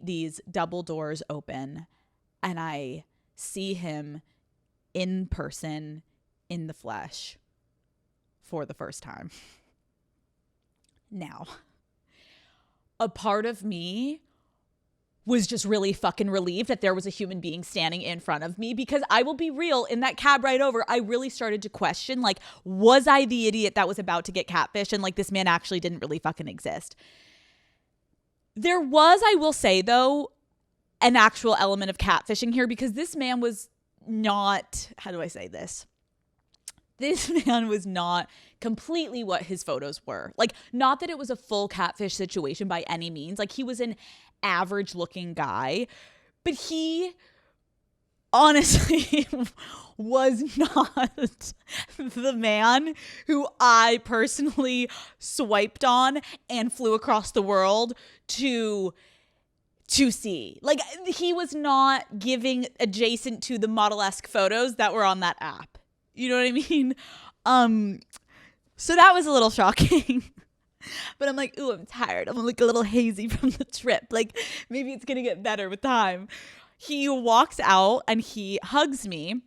these double doors open and I see him in person, in the flesh, for the first time. Now, a part of me was just really fucking relieved that there was a human being standing in front of me, because I will be real, in that cab ride over, I really started to question, like, was I the idiot that was about to get catfished, and like this man actually didn't really fucking exist? There was, I will say though, an actual element of catfishing here, because this man was not, how do I say this? This man was not completely what his photos were. Like, not that it was a full catfish situation by any means. Like, he was an average looking guy, but he honestly was not the man who I personally swiped on and flew across the world to see. Like, he was not giving adjacent to the model-esque photos that were on that app. You know what I mean? So that was a little shocking. But I'm like, ooh, I'm tired. I'm like a little hazy from the trip. Like, maybe it's going to get better with time. He walks out and he hugs me.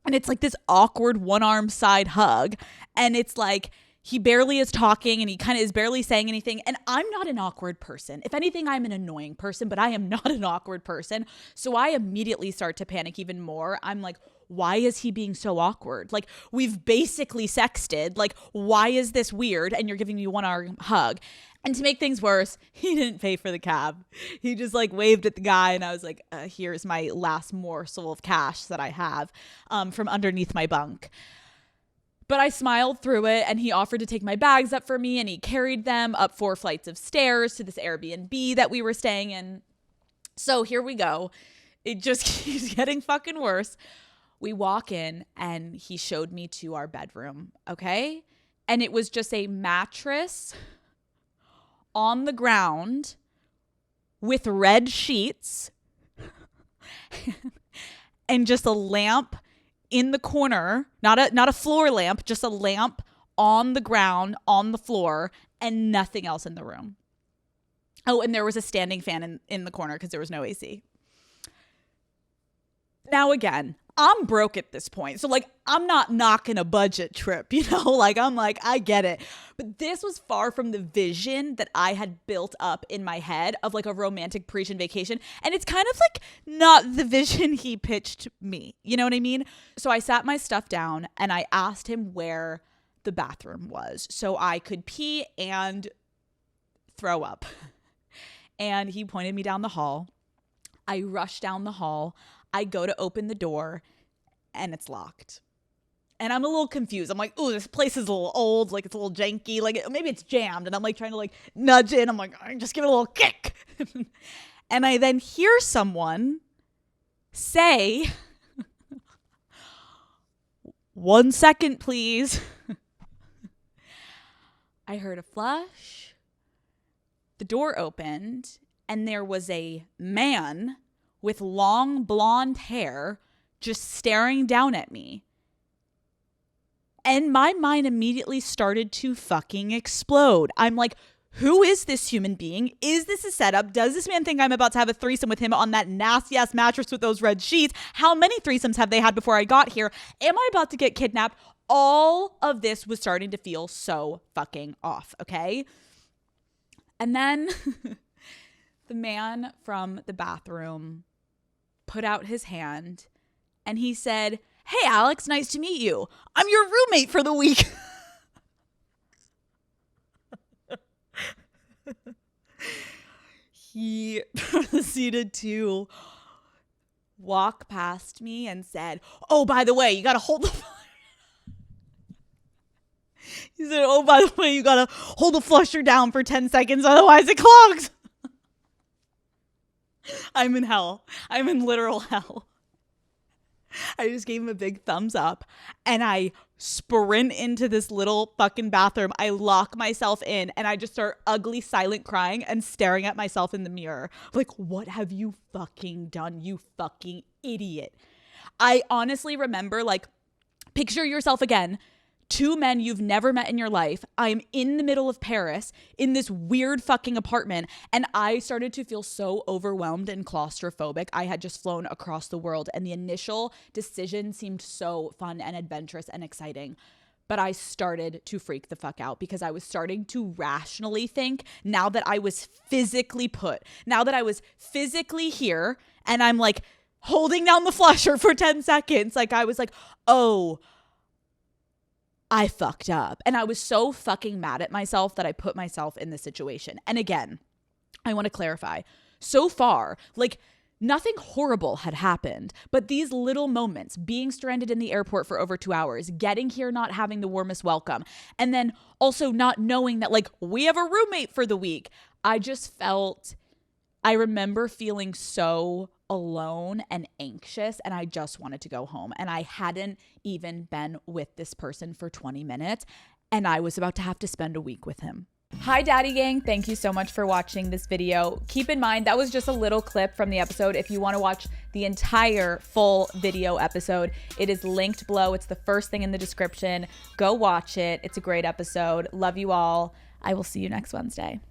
And it's like this awkward one-arm side hug. And it's like, he barely is talking and he kind of is barely saying anything. And I'm not an awkward person. If anything, I'm an annoying person, but I am not an awkward person. So I immediately start to panic even more. I'm like, why is he being so awkward? Like, we've basically sexted. Like, why is this weird? And you're giving me one arm hug. And to make things worse, he didn't pay for the cab. He just like waved at the guy. And I was like, here's my last morsel of cash that I have from underneath my bunk. But I smiled through it, and he offered to take my bags up for me, and he carried them up 4 flights of stairs to this Airbnb that we were staying in. So here we go. It just keeps getting fucking worse. We walk in, and he showed me to our bedroom, okay? And it was just a mattress on the ground with red sheets and just a lamp in the corner, not a floor lamp, just a lamp on the ground, on the floor, and nothing else in the room. Oh, and there was a standing fan in the corner because there was no AC. Now, again, I'm broke at this point. So, like, I'm not knocking a budget trip, you know? Like, I'm like, I get it. But this was far from the vision that I had built up in my head of, like, a romantic Parisian vacation. And it's kind of, like, not the vision he pitched me. You know what I mean? So I sat my stuff down and I asked him where the bathroom was so I could pee and throw up. And he pointed me down the hall. I rushed down the hall. I go to open the door and it's locked. And I'm a little confused. I'm like, ooh, this place is a little old. Like, it's a little janky. Like, maybe it's jammed. And I'm like trying to like nudge in. I'm like, just give it a little kick. And I then hear someone say, 1 second, please. I heard a flush. The door opened and there was a man with long blonde hair just staring down at me. And my mind immediately started to fucking explode. I'm like, who is this human being? Is this a setup? Does this man think I'm about to have a threesome with him on that nasty ass mattress with those red sheets? How many threesomes have they had before I got here? Am I about to get kidnapped? All of this was starting to feel so fucking off, okay? And then the man from the bathroom put out his hand and he said, "Hey, Alex, nice to meet you. I'm your roommate for the week." He proceeded to walk past me and said, "Oh, by the way, you got to hold the..." He said, "Oh, by the way, you got to hold the flusher down for 10 seconds, otherwise it clogs." I'm in hell. I'm in literal hell. I just gave him a big thumbs up and I sprint into this little fucking bathroom. I lock myself in and I just start ugly silent crying and staring at myself in the mirror. Like, what have you fucking done, you fucking idiot? I honestly remember, like, picture yourself again, two men you've never met in your life. I'm in the middle of Paris in this weird fucking apartment. And I started to feel so overwhelmed and claustrophobic. I had just flown across the world and the initial decision seemed so fun and adventurous and exciting. But I started to freak the fuck out because I was starting to rationally think, now that I was physically now that I was physically here and I'm like holding down the flusher for 10 seconds, like I was like, oh, I fucked up. And I was so fucking mad at myself that I put myself in this situation. And again, I want to clarify, so far, like, nothing horrible had happened, but these little moments, being stranded in the airport for over 2 hours, getting here not having the warmest welcome, and then also not knowing that, like, we have a roommate for the week. I remember feeling so alone and anxious, and I just wanted to go home. And I hadn't even been with this person for 20 minutes, and I was about to have to spend a week with him. Hi Daddy Gang, thank you so much for watching this video. Keep in mind that was just a little clip from the episode. If you want to watch the entire full video episode, it is linked below. It's the first thing in the description. Go watch it. It's a great episode. Love you all. I will see you next Wednesday.